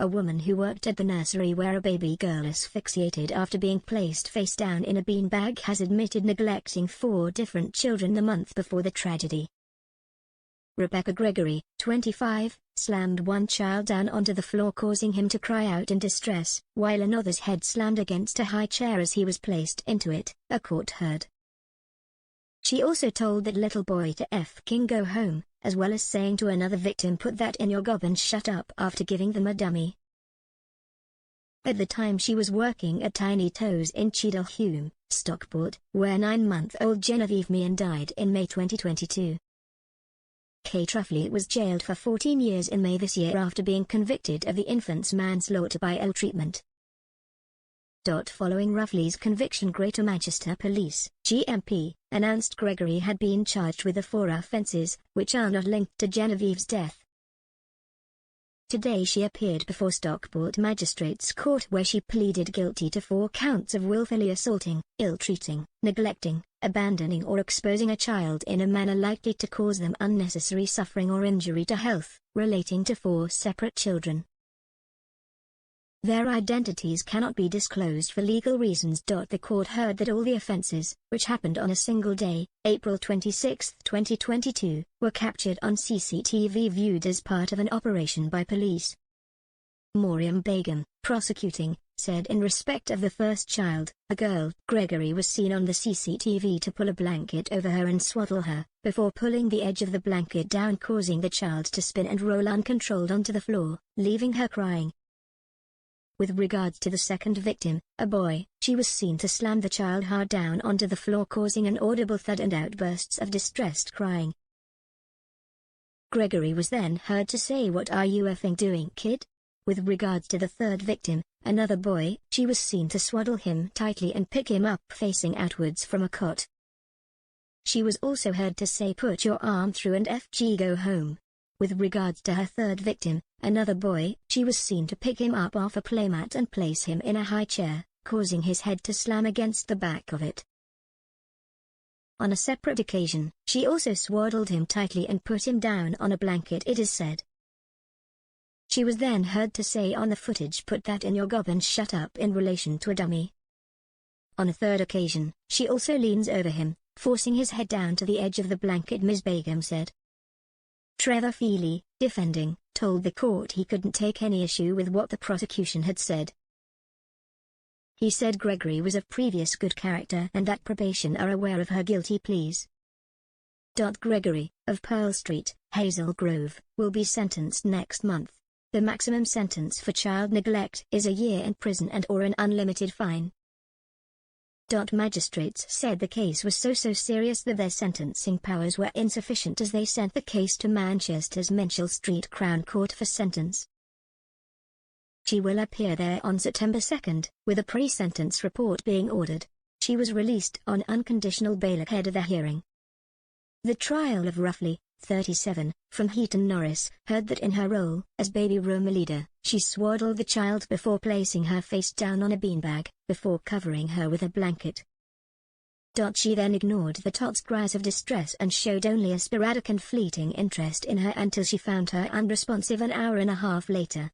a woman who worked at the nursery where a baby girl asphyxiated after being placed face down in a beanbag, has admitted neglecting 4 different children the month before the tragedy. Rebecca Gregory, 25, slammed one child down onto the floor, causing him to cry out in distress, while another's head slammed against a high chair as he was placed into it, a court heard. She also told that little boy to f***ing go home, as well as saying to another victim, "Put that in your gob and shut up," after giving them a dummy. At the time she was working at Tiny Toes in Cheadle Hulme, Stockport, where 9-month-old Genevieve Meehan died in May 2022. Kate Ruffley was jailed for 14 years in May this year after being convicted of the infant's manslaughter by ill-treatment. Following Ruffley's conviction, Greater Manchester Police (GMP) announced Gregory had been charged with the 4 offences, which are not linked to Genevieve's death. Today she appeared before Stockport Magistrates Court, where she pleaded guilty to 4 counts of willfully assaulting, ill-treating, neglecting, abandoning or exposing a child in a manner likely to cause them unnecessary suffering or injury to health, relating to 4 separate children. Their identities cannot be disclosed for legal reasons. The court heard that all the offences, which happened on a single day, April 26, 2022, were captured on CCTV viewed as part of an operation by police. Maryam Begum, prosecuting, said in respect of the first child, a girl, Gregory was seen on the CCTV to pull a blanket over her and swaddle her, before pulling the edge of the blanket down, causing the child to spin and roll uncontrolled onto the floor, leaving her crying. With regards to the second victim, a boy, she was seen to slam the child hard down onto the floor, causing an audible thud and outbursts of distressed crying. Gregory was then heard to say, "What are you effing doing, kid?" With regards to the third victim, another boy, she was seen to swaddle him tightly and pick him up facing outwards from a cot. She was also heard to say, "Put your arm through and FG go home." With regards to her third victim, another boy, she was seen to pick him up off a playmat and place him in a high chair, causing his head to slam against the back of it. On a separate occasion, she also swaddled him tightly and put him down on a blanket, it is said. She was then heard to say on the footage, "Put that in your gob and shut up," in relation to a dummy. On a third occasion, she also leans over him, forcing his head down to the edge of the blanket, Ms. Begum said. Trevor Feely, defending, told the court he couldn't take any issue with what the prosecution had said. He said Gregory was of previous good character and that probation are aware of her guilty pleas. Gregory, of Pearl Street, Hazel Grove, will be sentenced next month. The maximum sentence for child neglect is a year in prison and/or an unlimited fine. Magistrates said the case was so serious that their sentencing powers were insufficient, as they sent the case to Manchester's Minshull Street Crown Court for sentence. She will appear there on September 2, with a pre-sentence report being ordered. She was released on unconditional bail ahead of the hearing. The trial of Ruffley, 37, from Heaton Norris, heard that in her role as baby room leader, she swaddled the child before placing her face down on a beanbag, before covering her with a blanket. She then ignored the tot's cries of distress and showed only a sporadic and fleeting interest in her until she found her unresponsive an hour and a half later.